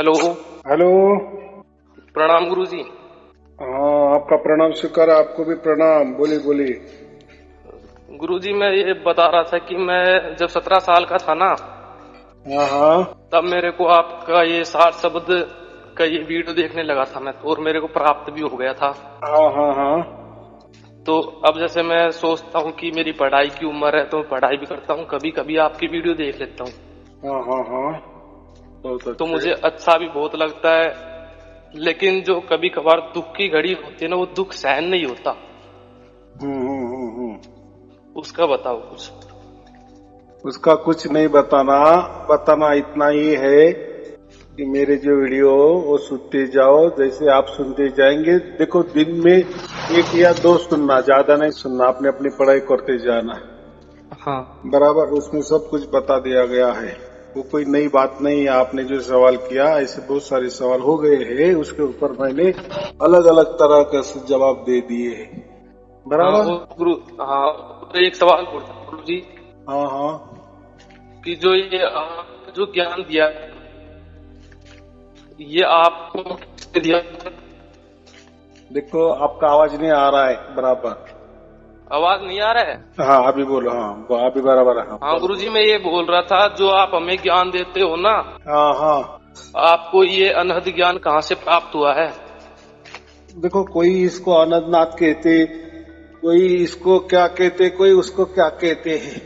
Hello. Hello. प्रणाम गुरुजी। हाँ, आपका प्रणाम स्वीकार है, आपको भी प्रणाम। बोलिए बोलिए। गुरुजी मैं ये बता रहा था कि मैं जब 17 साल का था ना, हाँ हाँ तब मेरे को आपका ये 60 शब्द का ये वीडियो देखने लगा था मैं, और मेरे को प्राप्त भी हो गया था। हाँ हाँ हाँ तो अब जैसे मैं सोचता हूँ कि मेरी पढ़ाई की उम्र है तो मैं पढ़ाई भी करता हूँ, कभी कभी आपकी वीडियो देख लेता हूँ हाँ हाँ हाँ, बहुत तो अच्छे। मुझे अच्छा भी बहुत लगता है। लेकिन जो कभी कभार दुख की घड़ी होती है ना, वो दुख सहन नहीं होता। हम्म। उसका बताओ कुछ। उसका कुछ नहीं बताना। बताना इतना ही है कि मेरे जो वीडियो वो सुनते जाओ, जैसे आप सुनते जाएंगे। देखो, दिन में एक या दो सुनना, ज्यादा नहीं सुनना। आपने अपनी पढ़ाई करते जाना हाँ बराबर। उसमें सब कुछ बता दिया गया है, वो कोई नई बात नहीं है। आपने जो सवाल किया, ऐसे बहुत सारे सवाल हो गए हैं, उसके ऊपर मैंने अलग अलग तरह का जवाब दे दिए हैं हाँ। बराबर। और गुरु, हाँ, तो एक सवाल और था गुरु जी, हाँ हाँ। कि जो ये जो ज्ञान दिया, ये आपको किसने दिया? देखो, आपका आवाज नहीं आ रहा है बराबर। आवाज नहीं आ रहा है? हाँ, अभी बोलो। हाँ, अभी बराबर है। हाँ, हाँ बोलो गुरु जी, बोलो। मैं ये बोल रहा था, जो आप हमें ज्ञान देते हो ना, हाँ हाँ। आपको ये अनहद ज्ञान कहाँ से प्राप्त हुआ है? देखो, कोई इसको अनंतनाथ कहते, कोई इसको क्या कहते, कोई उसको क्या कहते हैं।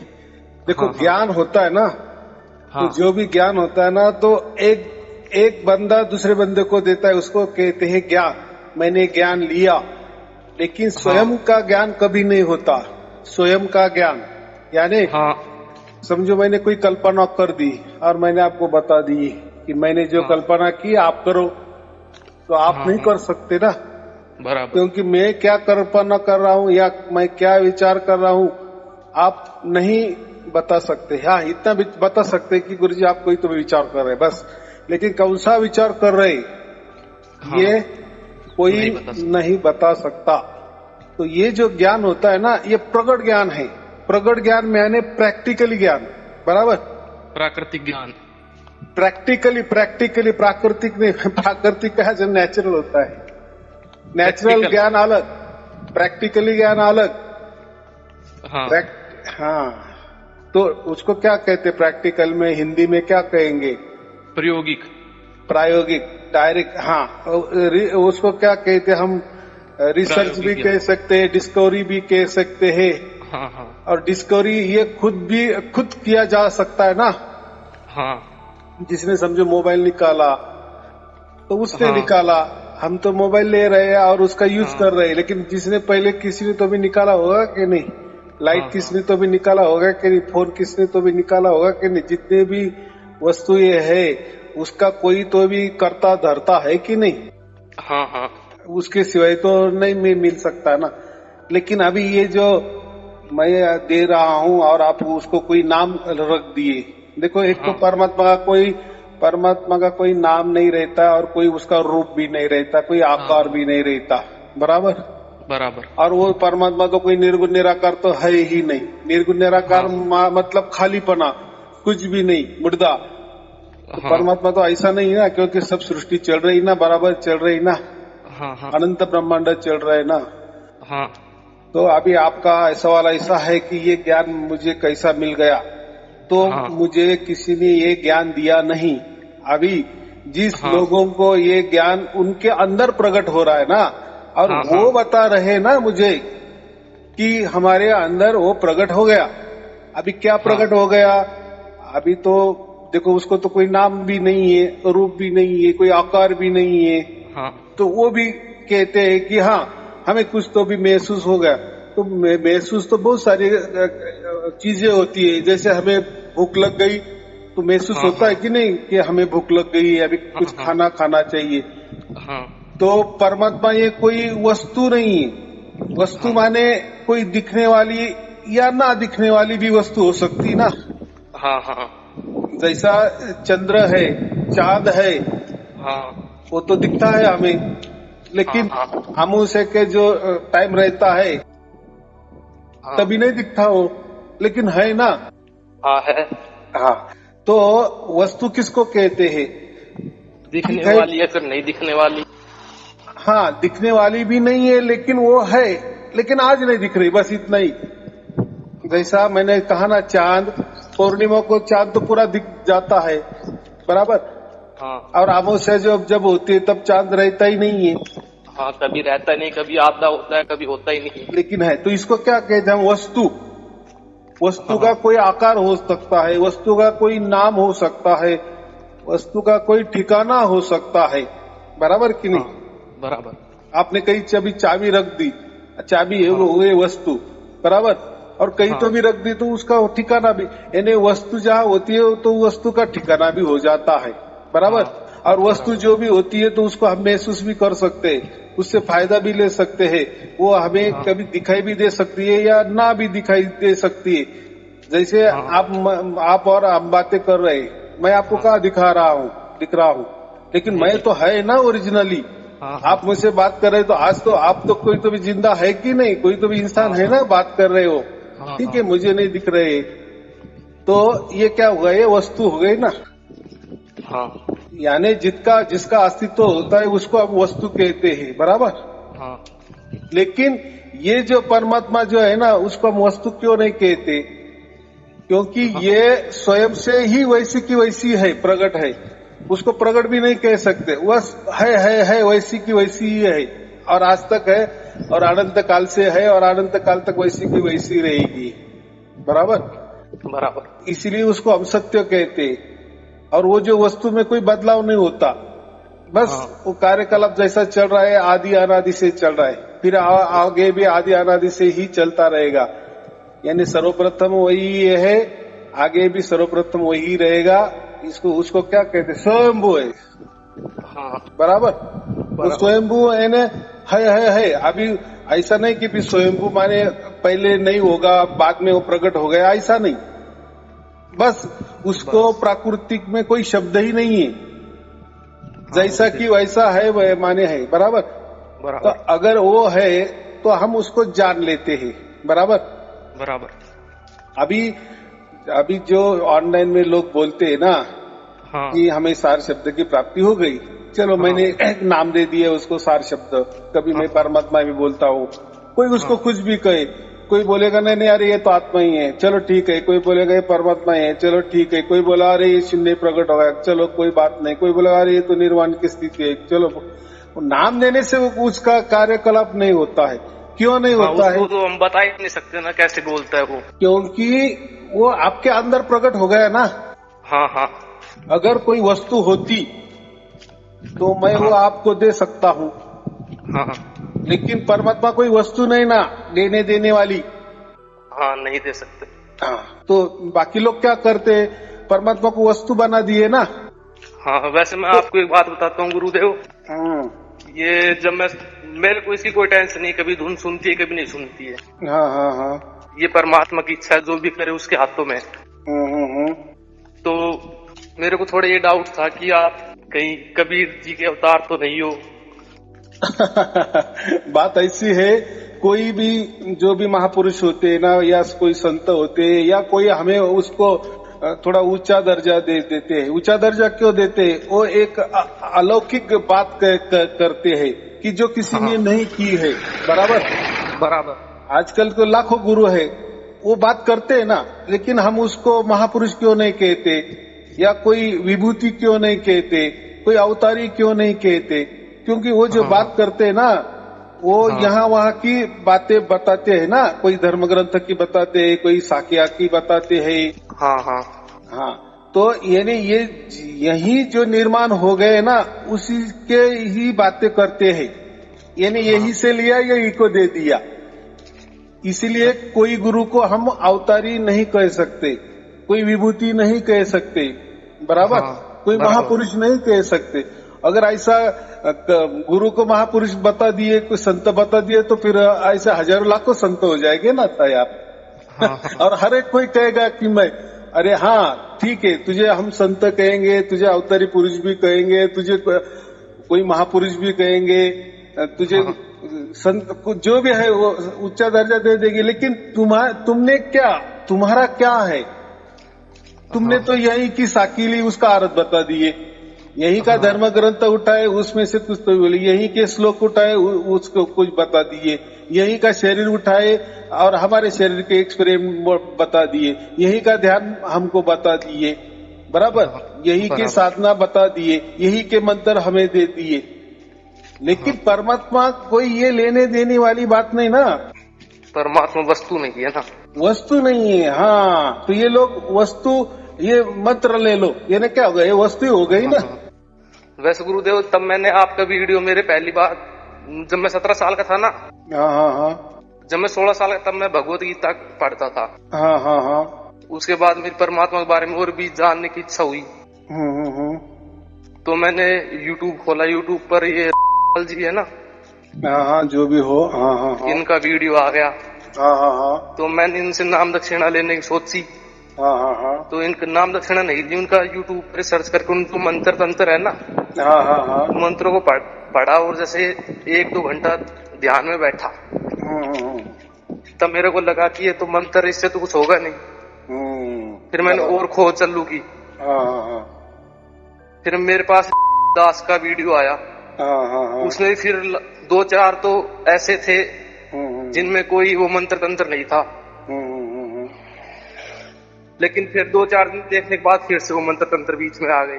देखो, हाँ हाँ ज्ञान होता है ना, तो हाँ जो भी ज्ञान होता है ना, तो एक एक बंदा दूसरे बंदे को देता है, उसको कहते हैं ज्ञान। मैंने ज्ञान लिया। लेकिन हाँ स्वयं का ज्ञान कभी नहीं होता। स्वयं का ज्ञान यानी, हाँ समझो मैंने कोई कल्पना कर दी और मैंने आपको बता दी कि मैंने जो हाँ कल्पना की आप करो, तो आप हाँ नहीं हाँ, कर सकते ना। बराबर। क्योंकि मैं क्या कल्पना कर रहा हूँ या मैं क्या विचार कर रहा हूँ, आप नहीं बता सकते। हाँ, इतना भी बता सकते कि गुरुजी आप कोई तो विचार कर रहे हैं बस। लेकिन कौन सा विचार कर रहे, हाँ, ये कोई नहीं बता सकते। नहीं बता सकता। तो ये जो ज्ञान होता है ना, ये प्रगट ज्ञान है। प्रगट ज्ञान में यानी प्रैक्टिकली ज्ञान बराबर। प्राकृतिक ज्ञान। प्रैक्टिकली प्रैक्टिकली, प्राकृतिक नहीं। प्राकृतिक का जो नेचुरल होता है, नेचुरल प्रैक्टिकल। ज्ञान अलग, प्रैक्टिकली ज्ञान अलग। हाँ, हाँ, तो उसको क्या कहते, प्रैक्टिकल में हिंदी में क्या कहेंगे? प्रायोगिक। प्रायोगिक, डायरेक्ट। हाँ, उसको क्या कहते हम? रिसर्च भी प्रायोगिक कह ज्ञान। सकते हैं, डिस्कवरी भी कह सकते हैं। हाँ हाँ और डिस्कवरी ये खुद किया जा सकता है ना। हाँ जिसने समझो मोबाइल निकाला, तो उसने हाँ निकाला। हम तो मोबाइल ले रहे हैं और उसका यूज हाँ कर रहे हैं, लेकिन जिसने पहले, किसी ने तो भी निकाला होगा कि नहीं? हाँ लाइट हाँ किसने तो भी निकाला होगा कि नहीं? फोन किसने तो भी निकाला होगा कि नहीं? जितने भी वस्तु ये है, उसका कोई तो भी कर्ता धर्ता है कि नहीं? हाँ हाँ उसके सिवाय तो नहीं मिल सकता ना। लेकिन अभी ये जो मैं दे रहा हूं और आप उसको कोई नाम रख दिए। देखो, एक तो हाँ परमात्मा का कोई नाम नहीं रहता, और कोई उसका रूप भी नहीं रहता, कोई हाँ आकार हाँ, भी नहीं रहता बराबर। बराबर। और वो परमात्मा तो कोई निर्गुण निराकार तो है ही नहीं। निर्गुण निराकार हाँ मतलब खालीपना, कुछ भी नहीं, मुर्दा। तो हाँ परमात्मा तो ऐसा नहीं है ना, क्योंकि सब सृष्टि चल रही ना, बराबर चल रही ना, हाँ हाँ अनंत ब्रह्मांड चल रहा है ना। हाँ तो अभी आपका सवाल ऐसा है कि ये ज्ञान मुझे कैसा मिल गया, तो हाँ मुझे किसी ने ये ज्ञान दिया नहीं। अभी जिस हाँ लोगों को ये ज्ञान उनके अंदर प्रकट हो रहा है ना, और हाँ हाँ वो बता रहे ना मुझे कि हमारे अंदर वो प्रकट हो गया। अभी क्या हाँ प्रकट हो गया? अभी तो देखो, उसको तो कोई नाम भी नहीं है, रूप भी नहीं है, कोई आकार भी नहीं है। हाँ तो वो भी कहते हैं कि हाँ, हमें कुछ तो भी महसूस हो गया। तो महसूस तो बहुत सारी चीजें होती है। जैसे हमें भूख लग गई, तो महसूस हाँ होता हाँ है कि नहीं कि हमें भूख लग गई है, अभी हाँ कुछ हाँ खाना खाना चाहिए। हाँ तो परमात्मा ये कोई वस्तु नहीं है। वस्तु हाँ माने कोई दिखने वाली या ना दिखने वाली भी वस्तु हो सकती ना। हाँ हाँ जैसा चंद्र है, चांद है, हाँ वो तो दिखता है हमें। हाँ लेकिन हाँ अमावस्या के जो टाइम रहता है, हाँ तभी नहीं दिखता वो, लेकिन है ना। हाँ है। हाँ, तो वस्तु किसको कहते हैं? दिखने ठीक है। वाली है फिर नहीं दिखने वाली। हाँ, दिखने वाली भी नहीं है, लेकिन वो है, लेकिन आज नहीं दिख रही, बस इतना ही। जैसा मैंने कहा ना, चांद पूर्णिमा को चांद तो पूरा दिख जाता है, बराबर। हाँ और अमावस्या जब जब होती है तब चांद रहता ही नहीं है, हाँ, कभी रहता नहीं, कभी आधा होता है, कभी होता ही नहीं। लेकिन है। तो इसको क्या कहते हैं? वस्तु। वस्तु का कोई आकार हो सकता है, वस्तु का कोई नाम हो सकता है, वस्तु का कोई ठिकाना हो सकता है, बराबर कि नहीं? हाँ, बराबर। आपने कहीं चाबी चाबी रख दी, चाबी है वो है वस्तु, बराबर। और कहीं तो भी रख दी तो उसका ठिकाना भी, यानी वस्तु जहाँ होती है तो वस्तु का ठिकाना भी हो जाता है, बराबर। और वस्तु जो भी होती है तो उसको हम महसूस भी कर सकते हैं, उससे फायदा भी ले सकते हैं। वो हमें कभी दिखाई भी दे सकती है या ना भी दिखाई दे सकती है। जैसे आप और हम बातें कर रहे हैं, मैं आपको कहाँ दिख रहा हूँ, लेकिन मैं तो है ना ओरिजिनली। आप मुझसे बात कर रहे हो तो आज तो आप तो कोई तो भी जिंदा है कि नहीं, कोई तो भी इंसान है ना, बात कर रहे हो, ठीक है। मुझे नहीं दिख रहे, तो ये क्या हो गया? ये वस्तु हो गई ना। हाँ यानी जिसका अस्तित्व होता है उसको अब वस्तु कहते हैं, बराबर। हाँ लेकिन ये जो परमात्मा जो है ना, उसको हम वस्तु क्यों नहीं कहते? क्योंकि ये स्वयं से ही वैसी की वैसी है, प्रकट है। उसको प्रकट भी नहीं कह सकते, बस है वैसी की वैसी ही है, और आज तक है, और अनंत काल से है, और अनंत काल तक वैसी की वैसी रहेगी, बराबर। बराबर। इसीलिए उसको हम सत्य कहते। और वो जो वस्तु में कोई बदलाव नहीं होता, बस वो कार्यकलाप जैसा चल रहा है, आदि अनादि से चल रहा है, फिर आगे भी आदि अनादि से ही चलता रहेगा। यानी सर्वप्रथम वही है, आगे भी सर्वप्रथम वही रहेगा। उसको क्या कहते? स्वयंभू है, बराबर। वो स्वयंभू है। अभी ऐसा नहीं कि स्वयंभू माने पहले नहीं होगा बाद में वो प्रकट हो गया, ऐसा नहीं। बस उसको प्राकृतिक में कोई शब्द ही नहीं है, जैसा कि वैसा है वह माने है, बराबर। तो अगर वो है तो हम उसको जान लेते हैं, बराबर। अभी जो ऑनलाइन में लोग बोलते हैं ना, कि हमें सार शब्द की प्राप्ति हो गई, चलो मैंने एक नाम दे दिया उसको सार शब्द। कभी मैं परमात्मा भी बोलता हूँ, कोई उसको कुछ भी कहे, कोई बोलेगा नहीं अरे ये तो आत्मा ही है, चलो ठीक है। कोई बोलेगा ये परमात्मा है, चलो ठीक है। कोई बोला अरे ये शून्य प्रकट हो गया, चलो कोई बात नहीं। कोई बोला अरे ये तो निर्वाण की स्थिति है, चलो। नाम देने से उसका कार्यकलाप नहीं होता है। क्यों नहीं होता है? तो हम बता ही नहीं सकते ना कैसे बोलता है वो, क्योंकि वो आपके अंदर प्रकट हो गया ना। हाँ। अगर कोई वस्तु होती तो मैं वो आपको दे सकता हूँ, लेकिन परमात्मा कोई वस्तु नहीं ना लेने देने वाली। नहीं दे सकते। तो बाकी लोग क्या करते? परमात्मा को वस्तु बना दिए ना। वैसे मैं आपको एक बात बताता हूँ गुरुदेव, ये जब मेरे को इसकी कोई टेंशन नहीं, कभी धुन सुनती है कभी नहीं सुनती है। हाँ। ये परमात्मा की इच्छा है, जो भी करे उसके हाथों में। तो मेरे को थोड़ा ये डाउट था कि आप कहीं कबीर जी के अवतार तो नहीं हो। बात ऐसी है, कोई भी जो भी महापुरुष होते हैं ना, या कोई संत होते हैं, या कोई हमें उसको थोड़ा ऊंचा दर्जा दे देते हैं। ऊंचा दर्जा क्यों देते हैं? वो एक अलौकिक बात करते हैं कि जो किसी ने नहीं की है, बराबर। आजकल तो लाखों गुरु है, वो बात करते हैं ना, लेकिन हम उसको महापुरुष क्यों नहीं कहते, या कोई विभूति क्यों नहीं कहते, कोई अवतारी क्यों नहीं कहते? क्योंकि वो जो बात करते हैं ना, वो यहाँ वहाँ की बातें बताते हैं ना। कोई धर्म ग्रंथ की बताते हैं, कोई साकिया की बताते हैं। हाँ। तो यानी ये यही जो निर्माण हो गए ना, उसी के ही बातें करते हैं। यानी यही से लिया, यही को दे दिया। इसीलिए कोई गुरु को हम अवतारी नहीं कह सकते, कोई विभूति नहीं कह सकते, बराबर। कोई महापुरुष नहीं कह सकते। अगर ऐसा गुरु को महापुरुष बता दिए, कोई संत बता दिए, तो फिर ऐसे हजारों लाखों संत हो जाएंगे ना तैयार। और हर एक कोई कहेगा कि मैं, अरे हाँ ठीक है, तुझे हम संत कहेंगे, तुझे अवतारी पुरुष भी कहेंगे, तुझे कोई महापुरुष भी कहेंगे, तुझे संत जो भी है वो उच्चा दर्जा दे देगी। लेकिन तुमने क्या, तुम्हारा क्या है? तुमने तो यही की साकीली उसका अर्थ बता दिए, यही का धर्म ग्रंथ उठाए उसमें से कुछ तो बोले, यही के श्लोक उठाए उसको कुछ बता दिए, यही का शरीर उठाए और हमारे शरीर के एक्सपेरिमेंट बता दिए, यही का ध्यान हमको बता दिए, बराबर, यही के साधना बता दिए, यही के मंत्र हमें दे दिए। लेकिन परमात्मा कोई ये लेने देने वाली बात नहीं ना, परमात्मा वस्तु नहीं है ना, वस्तु नहीं है। हाँ, तो ये लोग वस्तु, ये मंत्र ले लो, ये ना क्या हो गया, ये वस्तु हो गई ना। वैसे गुरुदेव तब मैंने आपका वीडियो, मेरे पहली बार जब मैं 17 साल का था ना, हाँ हाँ हाँ, जब मैं 16 साल का तब मैं भगवत गीता पढ़ता था। हाँ हाँ हाँ, उसके बाद मेरी परमात्मा के बारे में और भी जानने की इच्छा हुई। तो मैंने यूट्यूब खोला, यूट्यूब पर ये जी है ना, हाँ हाँ, जो भी हो, हाँ हाँ हाँ, इनका वीडियो आ गया। हाँ हाँ हाँ, तो मैंने इनसे नाम दक्षिणा लेने की सोची। हाँ हाँ हाँ, तो इनका नाम दक्षिणा नहीं दी, उनका यूट्यूब पर सर्च करके उनको मंत्र तंत्र है ना, हाँ हाँ हाँ, मंत्रों को पढ़ा और जैसे 1-2 घंटा ध्यान में बैठा, तब मेरे को लगा कि ये तो मंत्र, इससे तो कुछ होगा नहीं। फिर मैंने और खोज चालू की। फिर मेरे पास दास का वीडियो आया, उसमें फिर 2-4 तो ऐसे थे जिनमें कोई वो मंत्र तंत्र नहीं था। लेकिन फिर 2-4 दिन देखने के बाद फिर से वो मंत्र तंत्र बीच में आ गए।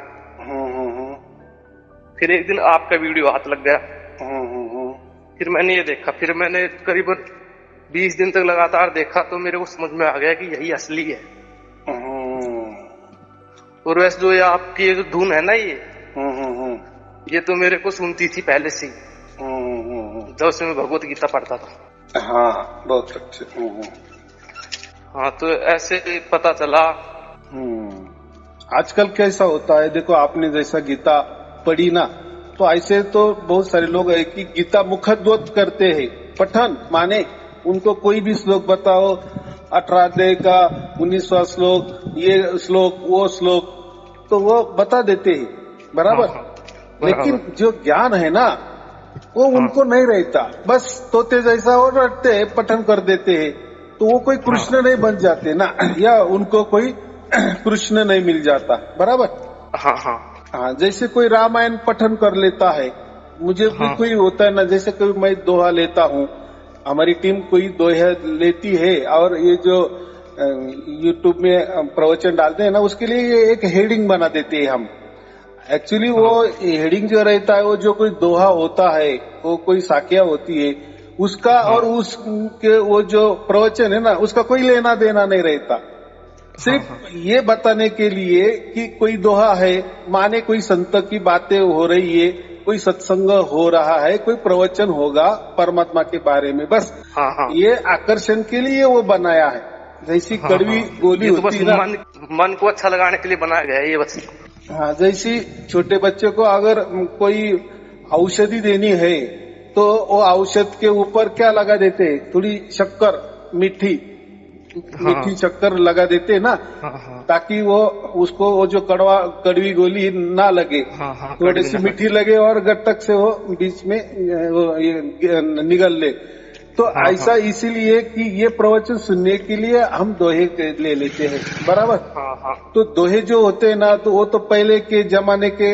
फिर एक दिन आपका वीडियो हाथ लग गया। फिर मैंने ये देखा, फिर मैंने करीबन 20 दिन तक लगातार देखा, तो मेरे को समझ में आ गया कि यही असली है। और वैसे जो ये आपकी ये जो धुन है ना, ये तो मेरे को सुनती थी पहले से, जब से मैं भगवत गीता पढ़ता था। हाँ, बहुत अच्छे। हाँ, तो ऐसे पता चला। आजकल कैसा होता है, देखो आपने जैसा गीता पढ़ी ना, तो ऐसे तो बहुत सारे लोग है कि गीता मुखद्वत करते हैं, पठन माने उनको कोई भी श्लोक बताओ, 18 अध्याय का 19वां श्लोक, ये श्लोक वो श्लोक, तो वो बता देते हैं, बराबर। लेकिन जो ज्ञान है ना, वो उनको नहीं रहता, बस तोते जैसा वो रटते हैं, पठन कर देते हैं, तो वो कोई कृष्ण नहीं बन जाते ना, या उनको कोई कृष्ण नहीं मिल जाता, बराबर। हाँ, जैसे कोई रामायण पठन कर लेता है, मुझे भी कोई होता है ना, जैसे कोई मैं दोहा लेता हूँ, हमारी टीम कोई दोहा लेती है, और ये जो यूट्यूब में प्रवचन डालते हैं ना, उसके लिए ये एक हेडिंग बना देते हैं हम। एक्चुअली वो हेडिंग जो रहता है, वो जो कोई दोहा होता है, वो कोई साखिया होती है, उसका और उसके वो जो प्रवचन है ना, उसका कोई लेना देना नहीं रहता। सिर्फ ये बताने के लिए कि कोई दोहा है, माने कोई संत की बातें हो रही है, कोई सत्संग हो रहा है, कोई प्रवचन होगा परमात्मा के बारे में, बस ये आकर्षण के लिए वो बनाया है। जैसी कड़वी गोली होती है ना, मन को अच्छा लगाने के लिए बनाया गया है ये बस। हाँ, जैसी छोटे बच्चे को अगर कोई औषधि देनी है, तो वो औषध के ऊपर क्या लगा देते हैं, थोड़ी शक्कर, मीठी शक्कर लगा देते ना, ताकि वो उसको वो जो कड़वी गोली ना लगे, थोड़ी सी मीठी लगे और गट्टक से वो बीच में निगल ले। तो ऐसा इसीलिए कि ये प्रवचन सुनने के लिए हम दोहे ले लेते हैं, बराबर। तो दोहे जो होते हैं ना, तो वो तो पहले के जमाने के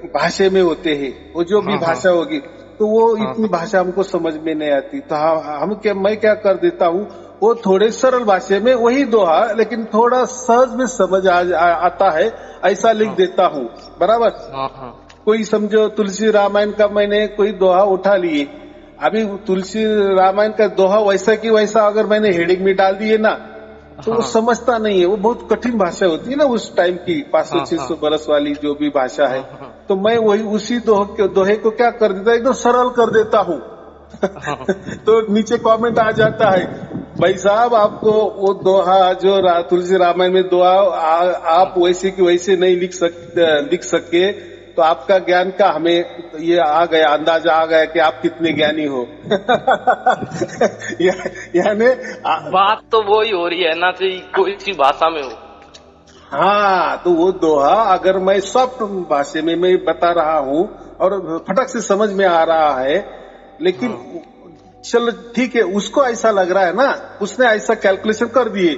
भाषा में होते हैं, वो जो भी भाषा होगी, तो वो इतनी भाषा हमको समझ में नहीं आती। तो मैं क्या कर देता हूँ, वो थोड़े सरल भाषा में वही दोहा, लेकिन थोड़ा सहज में समझ आता है, ऐसा लिख देता हूँ, बराबर। कोई समझो तुलसी रामायण का मैंने कोई दोहा उठा लिए, अभी तुलसी रामायण का दोहा वैसा की वैसा अगर मैंने हेडिंग में डाल दिए ना, तो वो समझता नहीं है। वो बहुत कठिन भाषा होती है ना उस टाइम की, 500-600 बरस वाली जो भी भाषा है। तो मैं वही उसी दोहे को क्या कर देता, एकदम सरल कर देता हूँ। तो नीचे कमेंट आ जाता है, भाई साहब आपको वो दोहा जो तुलसी रामायण में दोहा आप वैसे की वैसे नहीं लिख सके, तो आपका ज्ञान का हमें ये आ गया, अंदाजा आ गया कि आप कितने ज्ञानी हो। यानी बात तो वो ही हो रही है ना, कि कोई सी भाषा में हो। हाँ, तो वो दोहा अगर मैं सॉफ्ट भाषा में मैं बता रहा हूँ और फटक से समझ में आ रहा है, लेकिन चलो ठीक है, उसको ऐसा लग रहा है ना, उसने ऐसा कैलकुलेशन कर दिए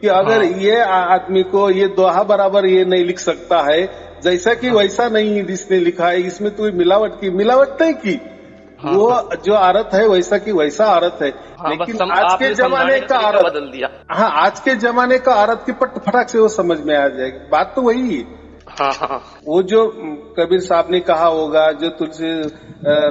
कि अगर ये आदमी को ये दोहा बराबर ये नहीं लिख सकता है, जैसा कि वैसा नहीं जिसने लिखा है, इसमें तो मिलावट नहीं की। हाँ, वो हाँ। जो आरत है वैसा की वैसा आरत है, हाँ, बस लेकिन आज के आपने जमाने समझाने का तरीका आरत, बदल दिया। हाँ आज के जमाने का आरत की पट फटाक से वो समझ में आ जाएगी। बात तो वही है। हाँ, हाँ, वो जो कबीर साहब ने कहा होगा, जो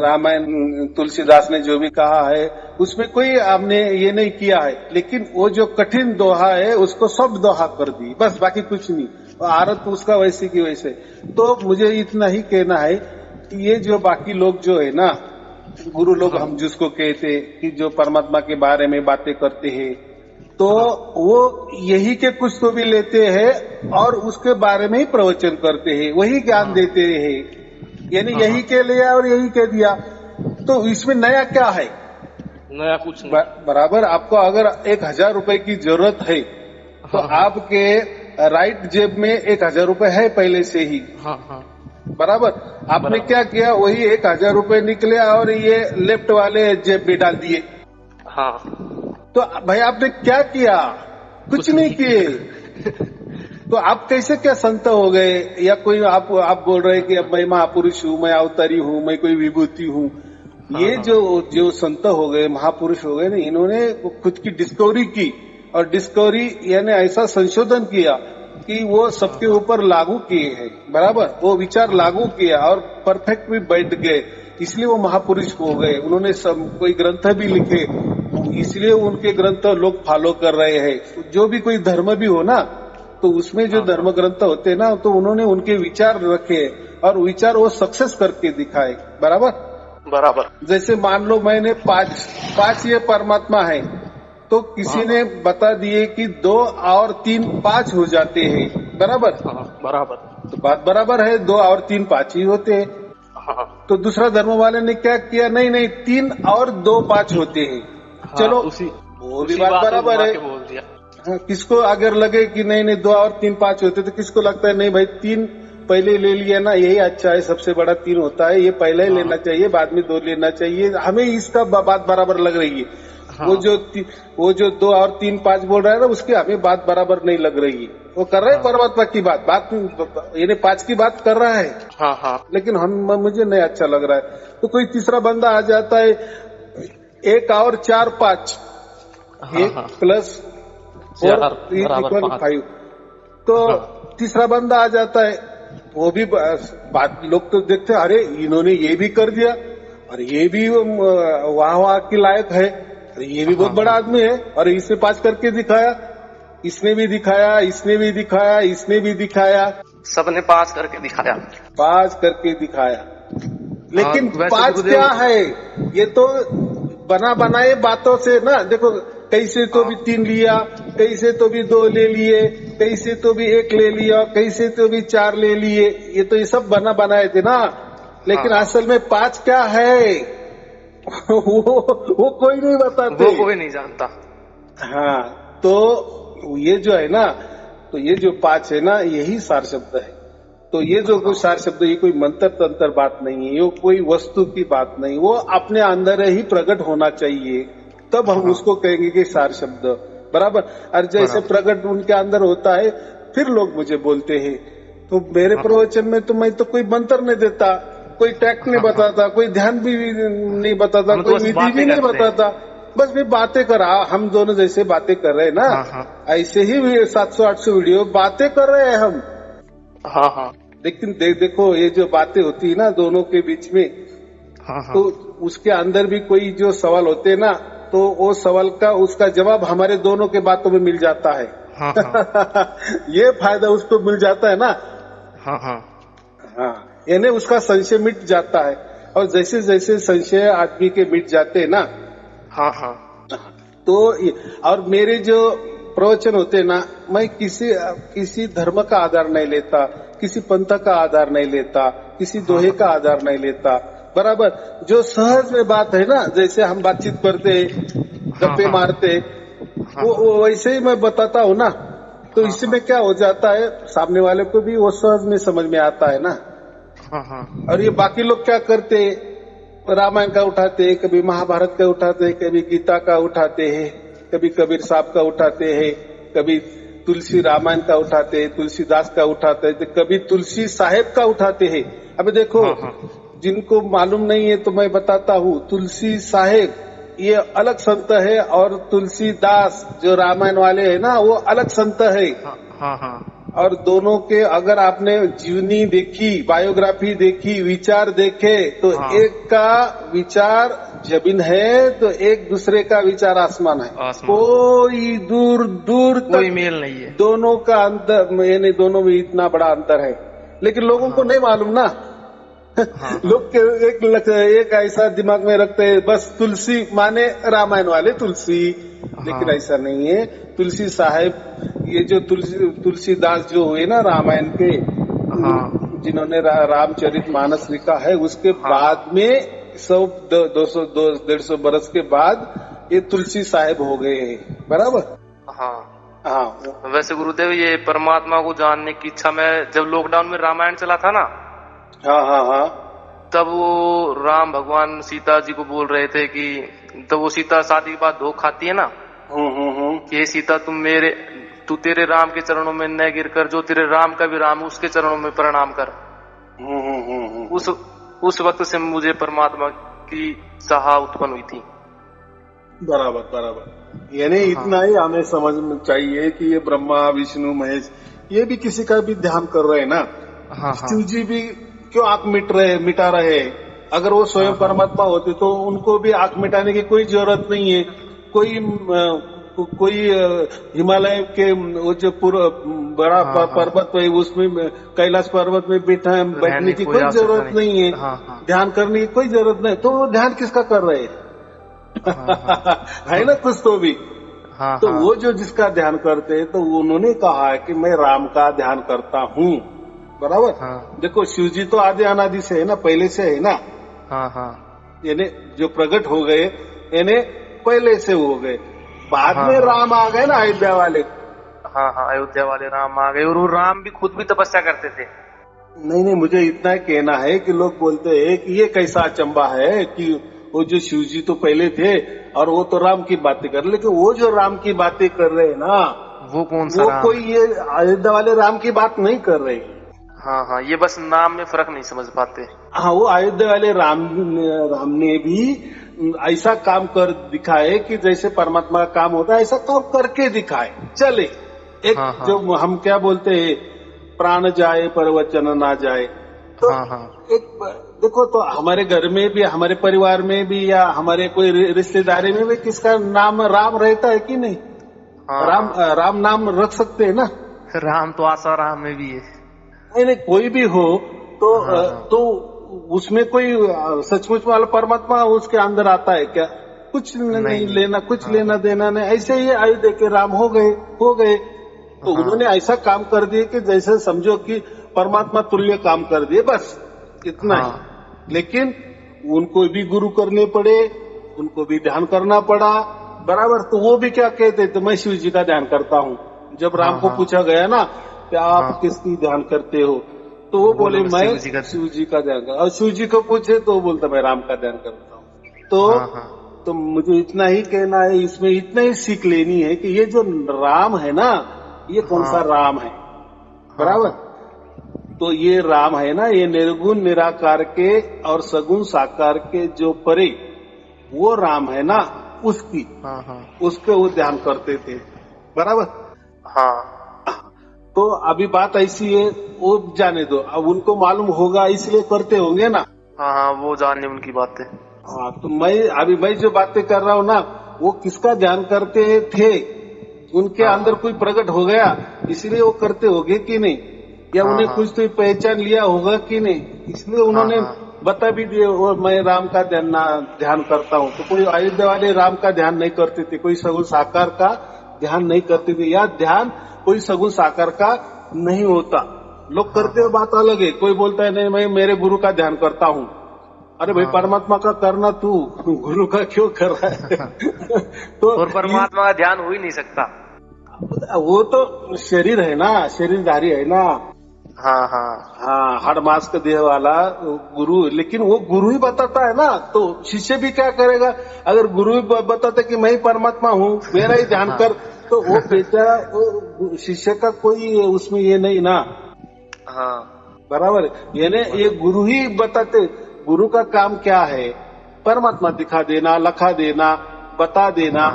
रामायण तुलसीदास ने जो भी कहा है, उसमें कोई आपने ये नहीं किया है, लेकिन वो जो कठिन दोहा है उसको सब दोहा कर दी, बस बाकी कुछ नहीं। आरत उसका वैसे की वैसे। तो मुझे इतना ही कहना है कि ये जो बाकी लोग जो है ना, गुरु लोग हाँ, हम जिसको कहते कि जो परमात्मा के बारे में बातें करते हैं, तो हाँ, वो यही के कुछ तो भी लेते हैं और उसके बारे में ही प्रवचन करते हैं, वही ज्ञान हाँ, देते हैं, यानी हाँ, यही के लिया और यही कह दिया। तो इसमें नया क्या है? नया कुछ नहीं। बराबर आपको अगर 1,000 रुपए की जरूरत है, तो हाँ, हाँ, आपके राइट जेब में 1,000 रुपए है पहले से ही, हाँ, हाँ, बराबर। आपने बराबर। क्या किया, वही 1,000 रुपए निकले और ये लेफ्ट वाले जेब में डाल दिए। हाँ, तो भाई आपने क्या किया? कुछ नहीं किए। तो आप कैसे क्या संत हो गए? या कोई आप बोल रहे कि अब मैं महापुरुष हूँ, मैं अवतारी हूँ, मैं कोई विभूति हूँ। ये हाँ, जो संत हो गए, महापुरुष हो गए ना, इन्होंने खुद की डिस्कवरी की, और डिस्कवरी यानी ऐसा संशोधन किया कि वो सबके ऊपर लागू किए हैं, बराबर। वो विचार लागू किया और परफेक्ट भी बैठ गए, इसलिए वो महापुरुष हो गए। उन्होंने कोई ग्रंथ भी लिखे, इसलिए उनके ग्रंथ लोग फॉलो कर रहे हैं। जो भी कोई धर्म भी हो ना, तो उसमें जो धर्म ग्रंथ होते हैं ना, तो उन्होंने उनके विचार रखे और विचार वो सक्सेस करके दिखाए, बराबर। बराबर। जैसे मान लो मैंने पांच ये परमात्मा है, तो किसी ने बता दिए कि 2 और 3 5 हो जाते हैं, बराबर। हाँ, बराबर। तो बात बराबर है, 2 और 3 5 ही होते हैं। हाँ, तो दूसरा धर्म वाले ने क्या किया, नहीं 3 और 2 5 होते हैं। हाँ, चलो वो भी बात बराबर है। बोल दिया। हाँ, किसको अगर लगे कि नहीं 2 और 3 5 होते, तो किसको लगता है नहीं भाई 3 पहले ले लिया ना, यही अच्छा है, सबसे बड़ा 3 होता है, ये पहले ही लेना चाहिए, बाद में 2 लेना चाहिए। हमें इसका बात बराबर लग रही है। हाँ, वो जो 2 और 3 5 बोल रहा है ना, उसकी हमें बात बराबर नहीं लग रही है। वो कर रहा है परमात्मा की बात यानी 5 की बात कर रहा है। हाँ, हाँ, लेकिन मुझे नहीं अच्छा लग रहा है। तो कोई तीसरा बंदा आ जाता है, 1 और 4 5, 1 प्लस 4 = 5। तो तीसरा बंदा आ जाता है, वो भी बात लोग तो देखते हैं, अरे इन्होंने ये भी कर दिया, और ये भी वाह के लायक है, अरे ये भी बहुत बड़ा आदमी है, और इसने 5 करके दिखाया, इसने भी दिखाया, इसने भी दिखाया, इसने भी दिखाया, सबने 5 करके दिखाया। 5 करके दिखाया। लेकिन वैसे 5 क्या है? ये तो बना बनाए बातों से ना, देखो कैसे तो भी 3 लिया, कैसे तो भी 2 ले लिए, कैसे तो भी 1 ले लिया, कैसे तो भी 4 ले लिए। ये तो ये सब बना बनाए थे ना, लेकिन असल में 5 क्या है वो कोई नहीं बताते, वो कोई नहीं जानता। हाँ, तो ये जो है ना, तो ये जो 5 है ना, यही सार शब्द है। तो ये जो कोई सार शब्द, ये कोई मंत्र तंत्र बात नहीं है, ये कोई वस्तु की बात नहीं, वो अपने अंदर ही प्रकट होना चाहिए, तब हम उसको कहेंगे कि सार शब्द, बराबर। और जैसे प्रकट उनके अंदर होता है, फिर लोग मुझे बोलते हैं। तो मेरे प्रवचन में तो मैं तो कोई मंत्र नहीं देता, कोई टैक्ट नहीं बताता, कोई ध्यान भी नहीं बताता, कोई विधि भी नहीं बताता, बस भी बातें करा। हम दोनों जैसे बातें कर रहे हैं ना, ऐसे ही 700-800 वीडियो बातें कर रहे हैं हम। हाँ, हाँ, लेकिन देखो ये जो बातें होती है ना दोनों के बीच में, तो उसके अंदर भी कोई जो सवाल होते हैं ना, तो वो सवाल का उसका जवाब हमारे दोनों के बातों में मिल जाता है। ये फायदा उसको मिल जाता है ना। हाँ, यानी उसका संशय मिट जाता है, और जैसे जैसे संशय आदमी के मिट जाते हैं ना, तो और मेरे जो प्रवचन होते हैं ना, मैं किसी धर्म का आधार नहीं लेता, किसी पंथ का आधार नहीं लेता, किसी दोहे का आधार नहीं लेता, बराबर। जो सहज में बात है ना, जैसे हम बातचीत करते, गप्पे मारते, वो वैसे ही मैं बताता हूँ ना। तो इसमें क्या हो जाता है, सामने वाले को भी वो सहज में समझ में आता है ना। और ये बाकी लोग क्या करते, रामायण का उठाते, कभी महाभारत का उठाते, कभी गीता का उठाते हैं, कभी कबीर साहब का उठाते हैं, कभी तुलसी रामायण का उठाते हैं, तुलसीदास का उठाते हैं, तो कभी तुलसी साहेब का उठाते हैं। अभी देखो, जिनको मालूम नहीं है तो मैं बताता हूँ, तुलसी साहेब ये अलग संत है और तुलसीदास जो रामायण वाले है ना वो अलग संत है। और दोनों के अगर आपने जीवनी देखी, बायोग्राफी देखी, विचार देखे तो एक का विचार जमीन है तो एक दूसरे का विचार आसमान है। कोई दूर दूर तक कोई मेल नहीं है। दोनों का अंतर, यानी दोनों में इतना बड़ा अंतर है, लेकिन लोगों को नहीं मालूम ना। लोग एक ऐसा दिमाग में रखते हैं, बस तुलसी माने रामायण वाले तुलसी, लेकिन ऐसा नहीं है। तुलसी साहेब ये जो तुलसीदास जो हुए ना रामायण के, जिन्होंने रामचरित मानस लिखा है, उसके बाद में 100-200-150 बरस के बाद ये तुलसी साहेब हो गए हैं, बराबर। हाँ। वैसे गुरुदेव, ये परमात्मा को जानने की इच्छा में जब लॉकडाउन में रामायण चला था ना, हाँ, तब वो राम भगवान सीता जी को बोल रहे थे कि, तो वो सीता शादी के बाद धोखा खाती है ना, कि सीता तू तेरे राम के चरणों में न गिर कर, जो तेरे राम का भी राम उसके चरणों में प्रणाम कर। उस वक्त से मुझे परमात्मा की चाह उत्पन्न हुई थी। बराबर। यानी इतना ही हमें समझ में चाहिए कि ये ब्रह्मा विष्णु महेश ये भी किसी का भी ध्यान कर रहे हैं ना। शिव जी भी क्यों आंख मिटा रहे हैं? अगर वो स्वयं परमात्मा होते तो उनको भी आंख मिटाने की कोई जरूरत नहीं है। कोई हिमालय के वो जो पूरा बड़ा पर्वत है उसमें कैलाश पर्वत में बैठने की कोई जरूरत नहीं है, ध्यान करने की कोई जरूरत नहीं, तो वो ध्यान किसका कर रहे हैं? है ना कुछ तो भी। तो वो जो जिसका ध्यान करते हैं तो उन्होंने कहा है कि मैं राम का ध्यान करता हूँ, बराबर। देखो शिव जी तो आदि अनादि से है ना, पहले से है ना। यानी जो प्रकट हो गए यानी पहले से हो गए, बाद में राम आ गए ना अयोध्या वाले। अयोध्या वाले राम आ गए, और वो राम भी खुद भी तपस्या करते थे। नहीं, मुझे इतना कहना है कि लोग बोलते हैं कि ये कैसा अचंबा है कि वो जो शिव जी तो पहले थे और वो तो राम की बातें कर रहे, लेकिन वो जो राम की बातें कर रहे हैं ना, वो कौन सा राम? कोई ये अयोध्या वाले राम की बात नहीं कर रहे। ये बस नाम में फर्क नहीं समझ पाते। वो अयोध्या वाले राम ने भी ऐसा काम कर दिखाए कि जैसे परमात्मा का काम होता है ऐसा काम करके दिखाए चले। एक जो हम क्या बोलते हैं, प्राण जाए पर वचन ना जाए। तो एक देखो, तो हमारे घर में भी, हमारे परिवार में भी, या हमारे कोई रिश्तेदारी में भी किसका नाम राम रहता है कि नहीं? राम नाम रख सकते हैं ना। राम तो आशा राम में भी है। नहीं, कोई भी हो तो उसमें कोई सचमुच वाला परमात्मा उसके अंदर आता है क्या? कुछ नहीं लेना, कुछ लेना देना नहीं। ऐसे ही अयोध्या के राम हो गए। तो उन्होंने ऐसा काम कर दिए कि जैसे समझो कि परमात्मा तुल्य काम कर दिए, बस इतना ही। लेकिन उनको भी गुरु करने पड़े, उनको भी ध्यान करना पड़ा, बराबर। तो वो भी क्या कहते थे, मैं शिव जी का ध्यान करता हूँ। जब राम को पूछा गया ना कि आप किसकी ध्यान करते हो, तो वो बोले मैं शिव जी का ध्यान करता। और शिव जी को पूछे तो वो बोलता मैं राम का ध्यान करता हूँ। तो मुझे इतना ही कहना है, इसमें इतना ही सीख लेनी है कि ये जो राम है ना, ये कौन सा राम है, बराबर। तो ये राम है ना, ये निर्गुण निराकार के और सगुण साकार के जो परे वो राम है ना, उसके वो ध्यान करते थे, बराबर। तो अभी बात ऐसी है, वो जाने दो, अब उनको मालूम होगा इसलिए करते होंगे ना। वो जाने उनकी बातें। तो मैं जो बातें कर रहा हूँ ना, वो किसका ध्यान करते थे, उनके अंदर कोई प्रकट हो गया इसलिए वो करते होंगे कि नहीं, या उन्हें कुछ तो पहचान लिया होगा कि नहीं, इसलिए उन्होंने बता भी दिए और मैं राम का ध्यान करता हूँ। तो कोई अयोध्या वाले राम का ध्यान नहीं करते थे, कोई सगुण साकार का ध्यान नहीं करते थे, या ध्यान कोई सगुण साकार का नहीं होता। लोग करते हो बात अलग है। कोई बोलता है नहीं मैं मेरे गुरु का ध्यान करता हूँ। अरे भाई परमात्मा का करना, तू गुरु का क्यों कर रहा है? तो और परमात्मा का ध्यान हो ही नहीं सकता। वो तो शरीर है ना, शरीरधारी है ना। हाड़ मांस का देह वाला गुरु, लेकिन वो गुरु ही बताता है ना। तो शिष्य भी क्या करेगा? अगर गुरु ही बताता कि मैं ही परमात्मा हूँ, मेरा ही ध्यान कर, तो वो बेचारा वो शिष्य का कोई उसमें ये नहीं ना, हाँ बराबर है। यानी ये गुरु ही बताते, गुरु का काम क्या है, परमात्मा दिखा देना, लखा देना, बता देना।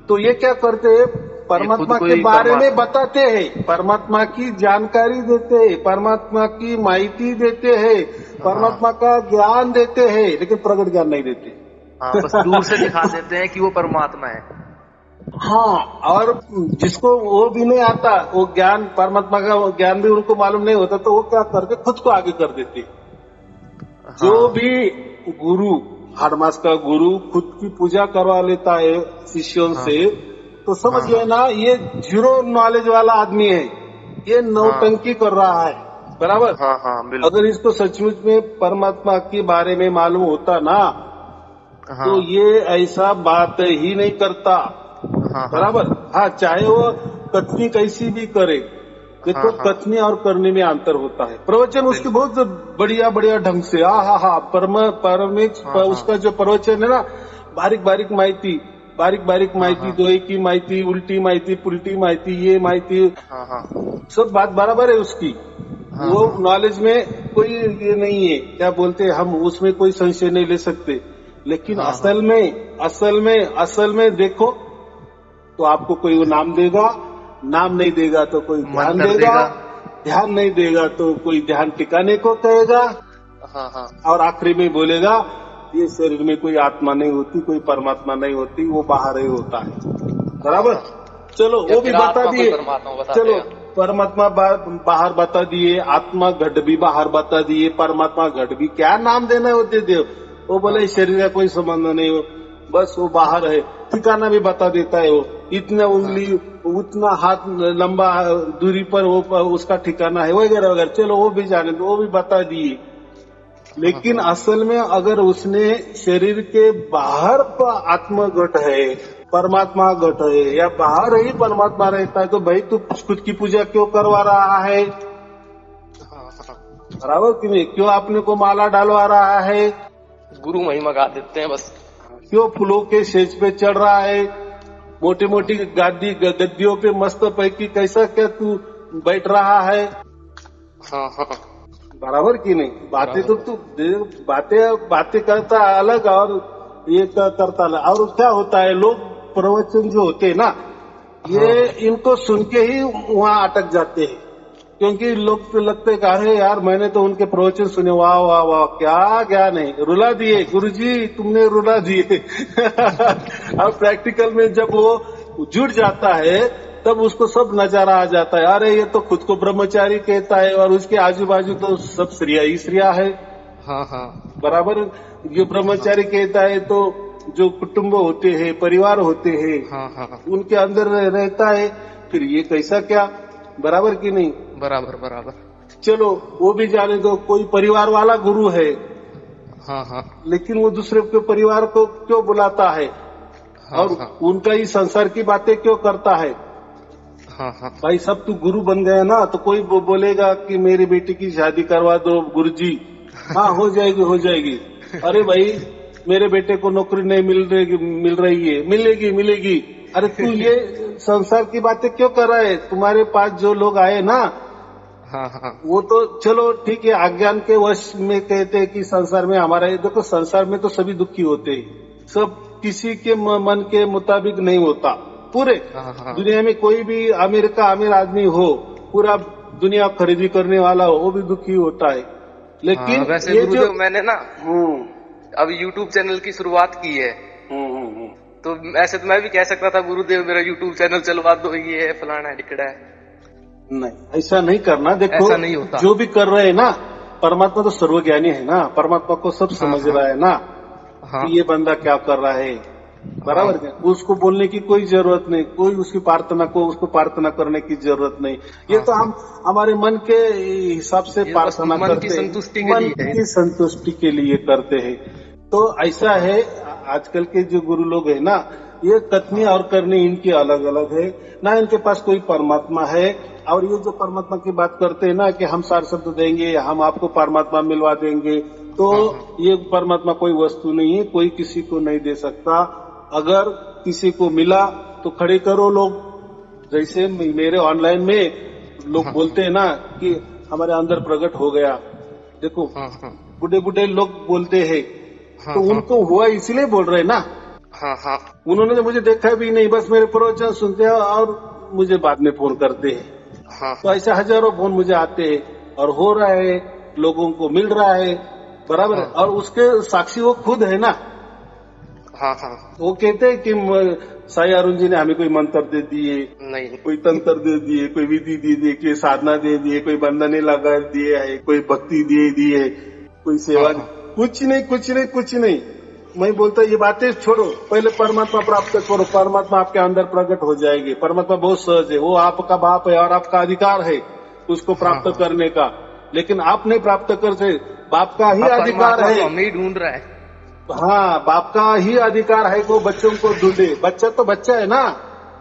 तो ये क्या करते हैं, परमात्मा के बारे में बताते हैं, परमात्मा की जानकारी देते हैं, परमात्मा की माहिती देते हैं, परमात्मा का ज्ञान देते हैं, लेकिन प्रगट ज्ञान नहीं देते। बस दूर से दिखा देते हैं कि वो परमात्मा है। हाँ, और जिसको वो भी नहीं आता, वो ज्ञान परमात्मा का ज्ञान भी उनको मालूम नहीं होता, तो वो क्या करते, खुद को आगे कर देते। जो भी गुरु, हर मास का गुरु खुद की पूजा करवा लेता है शिष्यों से, तो समझ लेना ये जीरो नॉलेज वाला आदमी है, ये नौटंकी कर रहा है, बराबर। बिल्कुल। अगर इसको सचमुच में परमात्मा के बारे में मालूम होता ना, तो ये ऐसा बात ही नहीं करता, बराबर। हाँ, चाहे वो कथनी कैसी भी करे, देखो कथनी और करने में अंतर होता है। प्रवचन उसके बहुत बढ़िया बढ़िया ढंग से, उसका जो प्रवचन है ना, बारीक बारीक माहिती, दोहे की माहिती, उल्टी माहिती, पुल्टी माहिती, ये माहिती, सब बात बराबर है उसकी। वो नॉलेज में कोई ये नहीं है, क्या बोलते, हम उसमें कोई संशय नहीं ले सकते। लेकिन असल में देखो तो आपको कोई वो नाम देगा, नाम नहीं देगा तो कोई ध्यान देगा, ध्यान नहीं देगा तो कोई ध्यान टिकाने को कहेगा, और आखिरी में बोलेगा ये शरीर में कोई आत्मा नहीं होती, कोई परमात्मा नहीं होती, वो बाहर ही होता है, बराबर। चलो वो भी बता दिए, चलो परमात्मा बाहर बता दिए, आत्मा घट भी बाहर बता दिए, परमात्मा घट भी, क्या नाम देना है वो दे दो। वो बोले शरीर का कोई संबंध नहीं हो, बस वो बाहर है, ठिकाना भी बता देता है, वो इतना उंगली, उतना हाथ लंबा दूरी पर वो उसका ठिकाना है, वगैरह वगैरह। चलो वो भी जाने दो, वो भी बता दिए। लेकिन असल में अगर उसने शरीर के बाहर आत्मा घट है, परमात्मा घट है, या बाहर ही परमात्मा रहता है, तो भाई तू खुद की पूजा क्यों करवा रहा है, बराबर कि नहीं? क्यों आपने को माला डालवा रहा है, गुरु महिमा गा देते हैं बस। क्यों फूलों के सेज पे चढ़ रहा है, मोटी मोटी गद्दियों पे मस्त पैकी कैसा क्या तू बैठ रहा है, बराबर की नहीं? बातें तो तू बातें करता अलग और ये करता अलग। और क्या होता है, लोग प्रवचन जो होते हैं ना, ये इनको सुन के ही वहाँ अटक जाते हैं, क्योंकि लोग तो लगते अरे यार मैंने तो उनके प्रवचन सुने, वाह वाह वाह क्या ज्ञान है, रुला दिए गुरुजी, तुमने रुला दिए। अब प्रैक्टिकल में जब वो जुड़ जाता है तब उसको सब नजारा आ जाता है, अरे ये तो खुद को ब्रह्मचारी कहता है और उसके आजू बाजू तो सब श्रिया ही श्रिया है, बराबर। ये ब्रह्मचारी कहता है तो जो कुटुंब होते हैं, परिवार होते हैं, उनके अंदर रहता है, फिर ये कैसा क्या, बराबर की नहीं? बराबर। चलो वो भी जाने दो, कोई परिवार वाला गुरु है, लेकिन वो दूसरे के परिवार को क्यों बुलाता है, और उनका ही संसार की बातें क्यों करता है? भाई सब तू गुरु बन गया ना, तो कोई बोलेगा कि मेरी बेटी की शादी करवा दो गुरुजी, हाँ हो जाएगी। अरे भाई मेरे बेटे को नौकरी नहीं मिल रही है, मिलेगी। अरे तू ये संसार की बातें क्यों कर रहा है? तुम्हारे पास जो लोग आए ना, वो तो चलो ठीक है, अज्ञान के वश में कहते हैं कि संसार में हमारा, देखो संसार में तो सभी दुखी होते हैं, सब किसी के मन के मुताबिक नहीं होता। पूरे दुनिया में कोई भी अमीर आदमी हो, पूरा दुनिया खरीदी करने वाला हो, वो भी दुखी होता है। लेकिन वैसे गुरुदेव मैंने ना अब YouTube चैनल की शुरुआत की है, तो ऐसे तो मैं भी कह सकता था गुरुदेव मेरा YouTube चैनल चलवा दो, ये है फलाना है टिकड़ा है। नहीं, ऐसा नहीं करना। देखो ऐसा नहीं होता। जो भी कर रहे हैं ना, परमात्मा तो सर्वज्ञानी है ना, परमात्मा को सब समझ रहा है ना, कि ये बंदा क्या कर रहा है, बराबर है। उसको बोलने की कोई जरूरत नहीं, कोई उसको प्रार्थना करने की जरूरत नहीं। ये तो हम हमारे मन के हिसाब से प्रार्थना करते हैं, मन की संतुष्टि के लिए करते हैं। तो ऐसा है, आजकल के जो गुरु लोग है ना, ये कथनी और करनी इनकी अलग अलग है ना, इनके पास कोई परमात्मा है। और ये जो परमात्मा की बात करते हैं ना कि हम सार शब्द देंगे, हम आपको परमात्मा मिलवा देंगे, तो ये परमात्मा कोई वस्तु नहीं है, कोई किसी को नहीं दे सकता। अगर किसी को मिला तो खड़े करो लोग, जैसे मेरे ऑनलाइन में लोग बोलते हैं ना कि हमारे अंदर प्रकट हो गया, देखो हाँ हाँ बुढ़े बुढ़े लोग बोलते हैं, हाँ तो उनको हुआ इसलिए बोल रहे हैं ना। हाँ हाँ उन्होंने मुझे देखा भी नहीं, बस मेरे प्रवचन सुनते हैं और मुझे बाद में फोन करते हैं। हाँ तो ऐसे हजारों फोन मुझे आते हैं और हो रहा है, लोगों को मिल रहा है, बराबर है। और उसके साक्षी वो खुद है ना। हाँ हाँ वो कहते हैं कि साई अरुण जी ने हमें कोई मंत्र दे दिए, नहीं कोई तंत्र दे दिए, कोई विधि दे दिए, कोई साधना दे दिए, कोई बंधने लगा दिए है, कोई भक्ति दे दिए, कोई सेवा। हाँ, कुछ नहीं कुछ नहीं कुछ नहीं। मैं बोलता ये बातें छोड़ो, पहले परमात्मा प्राप्त करो, परमात्मा आपके अंदर प्रकट हो जाएगी। परमात्मा बहुत सहज है, वो आपका बाप है और आपका अधिकार है उसको प्राप्त हाँ। करने का, लेकिन आप नहीं प्राप्त करते। बाप का ही अधिकार परमात्मा है, तो हमें ही ढूंढ रहा है। हाँ बाप का ही अधिकार है वो बच्चों को ढूंढे। बच्चा तो बच्चा है ना,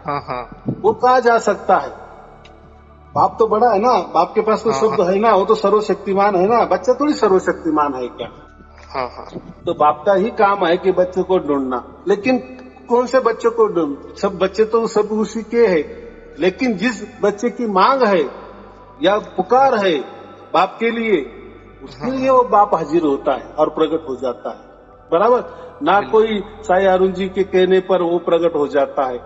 हाँ हाँ वो कहाँ जा सकता है। बाप तो बड़ा है ना, बाप के पास तो हाँ, शब्द है ना, वो तो सर्वशक्तिमान है ना, बच्चा थोड़ी सर्वशक्तिमान है क्या। हाँ हाँ तो बाप का ही काम है कि बच्चे को ढूंढना। लेकिन कौन से बच्चों को ढूंढ, सब बच्चे तो सब उसी के है, लेकिन जिस बच्चे की मांग है या पुकार है बाप के लिए, उसके लिए वो बाप हाजिर होता है और प्रकट हो जाता है, बराबर ना। कोई साई अरुण जी के कहने पर वो प्रकट हो जाता है।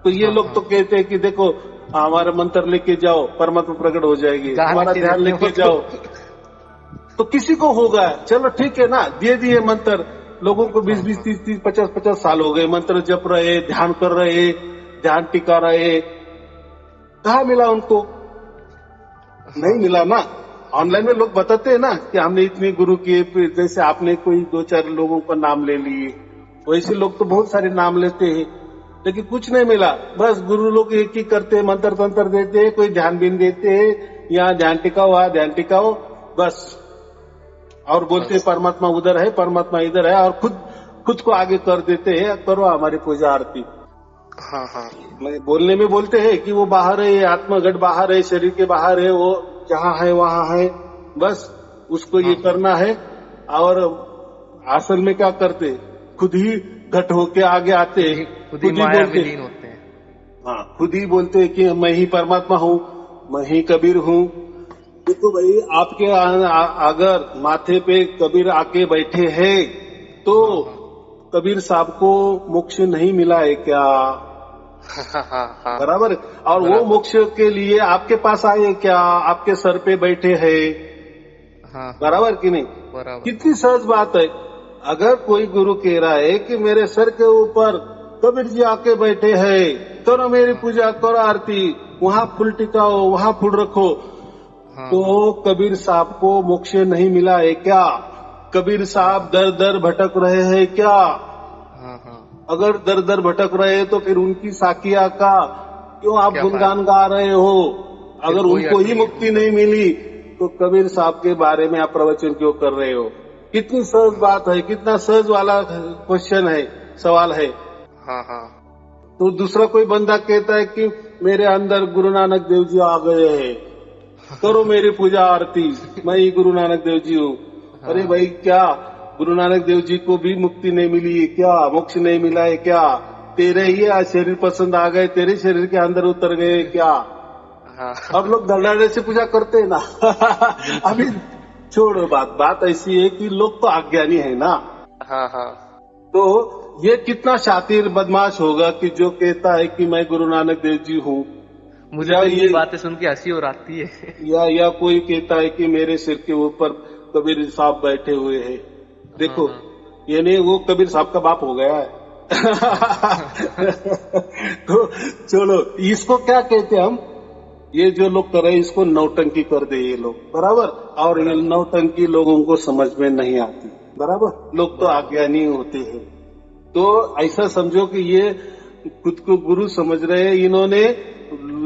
तो ये लोग तो कहते हैं कि देखो हमारा मंत्र लेके जाओ परमात्मा प्रकट हो जाएगी, हमारा ध्यान लेके जाओ तो किसी को होगा। चलो ठीक है ना, दे दिए मंत्र, लोगों को 20-20, 30-30, 50-50 साल हो गए मंत्र जप रहे, ध्यान कर रहे, ध्यान टिका रहे, कहाँ मिला उनको? नहीं मिला ना। ऑनलाइन में लोग बताते हैं ना कि हमने इतने गुरु किए, जैसे आपने कोई 2-4 लोगों का नाम ले लिए, वैसे लोग तो बहुत सारे नाम लेते हैं, लेकिन कुछ नहीं मिला। बस गुरु लोग एक ही करते हैं, मंत्र तंत्र देते हैं, कोई ध्यान भी देते हैं, यहाँ ध्यान टिकाओ वहां ध्यान टिकाओ बस, और बोलते हैं परमात्मा उधर है परमात्मा इधर है, और खुद को आगे कर देते हैं, करो हमारी पूजा आरती। हाँ हाँ मैं बोलने में बोलते हैं कि वो बाहर है, आत्मगढ़ बाहर है, शरीर के बाहर है, वो जहाँ है वहाँ है, बस उसको ये करना है। और असल में क्या करते, खुद ही घट होके आगे आते, खुद ही माया में लीन होते हैं। हाँ खुद ही बोलते हैं कि मैं ही परमात्मा हूँ, मैं ही कबीर हूँ। देखो भाई, आपके अगर माथे पे कबीर आके बैठे हैं तो कबीर साहब को मोक्ष नहीं मिला है क्या? बराबर। और वो मोक्ष के लिए आपके पास आए क्या? आपके सर पे बैठे हैं, बराबर कि नहीं? बराबर। कितनी सहज बात है। अगर कोई गुरु कह रहा है कि मेरे सर के ऊपर कबीर जी आके बैठे हैं, करो मेरी पूजा, करो आरती, वहाँ फूल टिकाओ, वहाँ फूल रखो, तो कबीर साहब को मोक्ष नहीं मिला है क्या? कबीर साहब दर दर भटक रहे हैं क्या? अगर दर दर भटक रहे हैं तो फिर उनकी साकिया का क्यों आप गुणगान गा रहे हो? अगर उनको ही मुक्ति नहीं मिली तो कबीर साहब के बारे में आप प्रवचन क्यों कर रहे हो? कितनी सहज बात है, कितना सहज वाला क्वेश्चन है, सवाल है। हाँ हाँ। तो दूसरा कोई बंदा कहता है कि मेरे अंदर गुरु नानक देव जी आ गए हैं, करो मेरी पूजा आरती, मैं ही गुरु नानक देव जी हूँ। अरे भाई, क्या गुरु नानक देव जी को भी मुक्ति नहीं मिली है क्या? मोक्ष नहीं मिला है क्या? तेरे ही आज शरीर पसंद आ गए, तेरे शरीर के अंदर उतर गए क्या? अब लोग धड़ाधड़ से पूजा करते हैं ना। अभी छोड़ो बात ऐसी है कि लोग तो अज्ञानी है ना। हाँ हाँ। तो ये कितना शातिर बदमाश होगा कि जो कहता है कि मैं गुरु नानक देव जी हूँ। मुझे तो ये बातें सुन के हंसी और आती है। या कोई कहता है कि मेरे सिर के ऊपर कबीर साहब बैठे हुए हैं। देखो, यानी वो कबीर साहब का बाप हो गया है। तो चलो, इसको क्या कहते हैं हम? ये जो लोग कर रहे हैं इसको नौटंकी कर दे ये लोग, बराबर। और ये नौटंकी लोगों को समझ में नहीं आती, बराबर। लोग तो अज्ञानी होते हैं। तो ऐसा समझो कि ये खुद को गुरु समझ रहे हैं, इन्होंने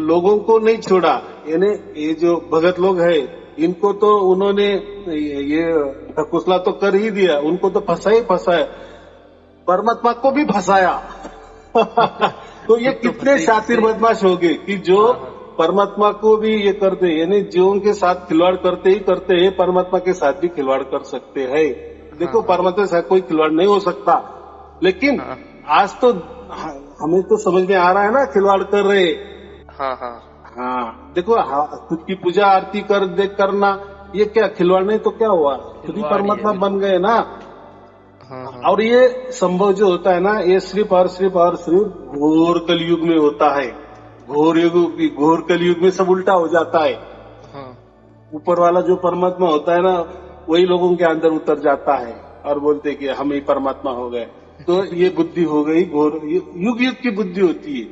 लोगों को नहीं छोड़ा। यानी ये जो भगत लोग है इनको तो उन्होंने ये ढकोसला तो कर ही दिया, उनको तो फंसाया, परमात्मा को भी फंसाया। तो ये कितने शातिर बदमाश हो गए कि जो परमात्मा को भी ये करते, यानी जो उनके साथ खिलवाड़ करते ही परमात्मा के साथ भी खिलवाड़ कर सकते हैं। देखो, परमात्मा के साथ कोई खिलवाड़ नहीं हो सकता, लेकिन आज तो हमें तो समझ में आ रहा है ना खिलवाड़ कर रहे। हाँ हाँ हाँ देखो, खुद की पूजा आरती करना, ये क्या खिलवाड़ नहीं तो क्या हुआ, खुद ही परमात्मा बन गए ना। हाँ हाँ और ये संभव जो होता है ना, ये सिर्फ और सिर्फ घोर कलयुग में होता है। घोर कलयुग में सब उल्टा हो जाता है। हाँ ऊपर वाला जो परमात्मा होता है ना, वही लोगों के अंदर उतर जाता है और बोलते कि हम ही परमात्मा हो गए। तो ये बुद्धि हो गई घोर, युग युग की बुद्धि होती है,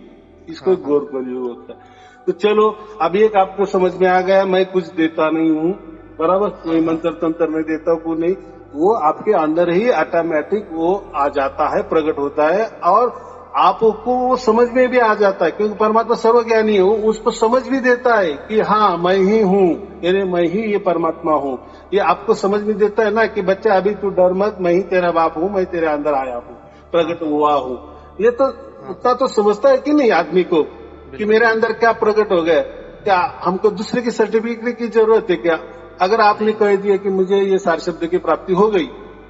इसको घोर कलयुग होता है। तो चलो, अब एक आपको समझ में आ गया, मैं कुछ देता नहीं हूँ, बराबर, कोई मंत्र तंत्र नहीं देता हूँ, नहीं, वो आपके अंदर ही ऑटोमेटिक वो आ जाता है, प्रकट होता है, और आपको वो समझ में भी आ जाता है, क्योंकि परमात्मा सर्वज्ञानी है, उसको समझ भी देता है कि हाँ मैं ही हूँ, यानी मैं ही ये परमात्मा हूँ। ये आपको समझ में देता है ना कि बच्चा अभी तू डर मत, मैं ही तेरा बाप हूँ, मैं तेरे अंदर आया हूँ, प्रकट हुआ हूँ। ये तो उतना तो समझता है कि नहीं आदमी को, कि मेरे अंदर क्या प्रकट हो गया। क्या हमको दूसरे की सर्टिफिकेट की जरूरत है क्या? अगर आपने कह दिया कि मुझे ये सार शब्द की प्राप्ति हो गई,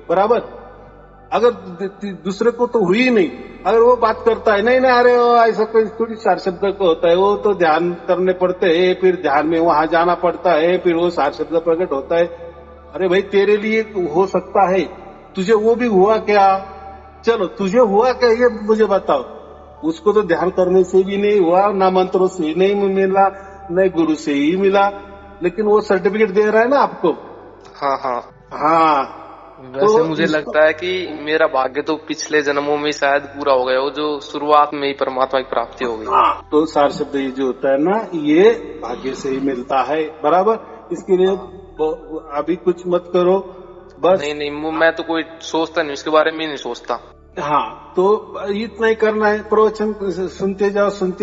बराबर, अगर दूसरे को तो हुई नहीं, अगर वो बात करता है नहीं नहीं अरे वो ऐसा कोई थोड़ी सार शब्द को होता है, वो तो ध्यान करने पड़ते हैं, फिर ध्यान में वहां जाना पड़ता है, फिर वो सार शब्द प्रकट होता है। अरे भाई, तेरे लिए हो सकता है, तुझे वो भी हुआ क्या? चलो, तुझे हुआ क्या ये मुझे बताओ। उसको तो ध्यान करने से भी नहीं हुआ, ना मंत्रों से ही नहीं मिला, न गुरु से ही मिला, लेकिन वो सर्टिफिकेट दे रहा है ना आपको। हाँ हाँ हाँ, वैसे तो मुझे लगता है कि मेरा भाग्य तो पिछले जन्मों में शायद पूरा हो गया हो, जो शुरुआत में ही परमात्मा की प्राप्ति हो गई। हाँ, तो सार शब्द ये जो होता है ना, ये भाग्य से ही मिलता है, बराबर। इसके लिए अभी कुछ मत करो, बस। नहीं नहीं, मैं तो कोई सोचता नहीं, इसके बारे में नहीं सोचता। हाँ, तो इतना ही करना है, प्रवचन सुनते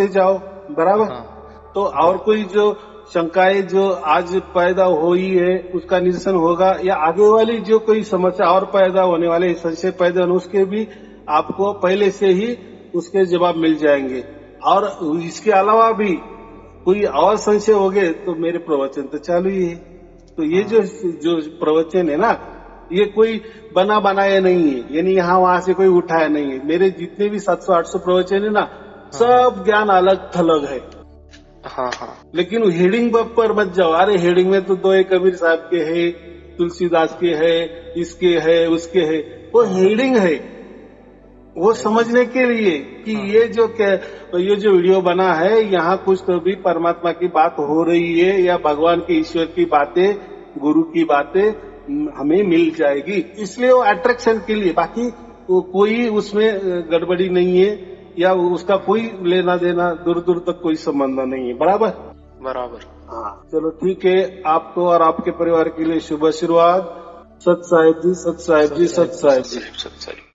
जाओ, बराबर। हाँ, तो और कोई जो शंकाएं जो आज पैदा हुई है उसका निरसन होगा, या आगे वाली जो कोई समस्या और पैदा होने वाले संशय पैदा होने, उसके भी आपको पहले से ही उसके जवाब मिल जाएंगे। और इसके अलावा भी कोई और संशय हो गए तो मेरे प्रवचन तो चालू ही है। तो ये जो प्रवचन है ना, ये कोई बना बनाया नहीं है, यानी यहाँ वहां से कोई उठाया नहीं है। मेरे जितने भी 700-800 प्रवचन है ना, सब ज्ञान अलग थलग है। हाँ हाँ लेकिन हेडिंग पर मत जाओ, अरे हेडिंग में तो दोए कबीर साहब के है, तुलसीदास के है, इसके है, उसके है, वो हेडिंग है, वो समझने के लिए कि ये जो वीडियो बना है, यहाँ कुछ तो भी परमात्मा की बात हो रही है, या भगवान के ईश्वर की बातें, गुरु की बातें हमें मिल जाएगी, इसलिए वो अट्रैक्शन के लिए। बाकी कोई उसमें गड़बड़ी नहीं है, या उसका कोई लेना देना दूर दूर तक कोई संबंध नहीं है, बराबर। बराबर। हाँ, चलो ठीक है, आपको और आपके परिवार के लिए शुभ आशीर्वाद। सत साहिब जी, सत साहिब जी, सत साहिब जी। सत साहिब।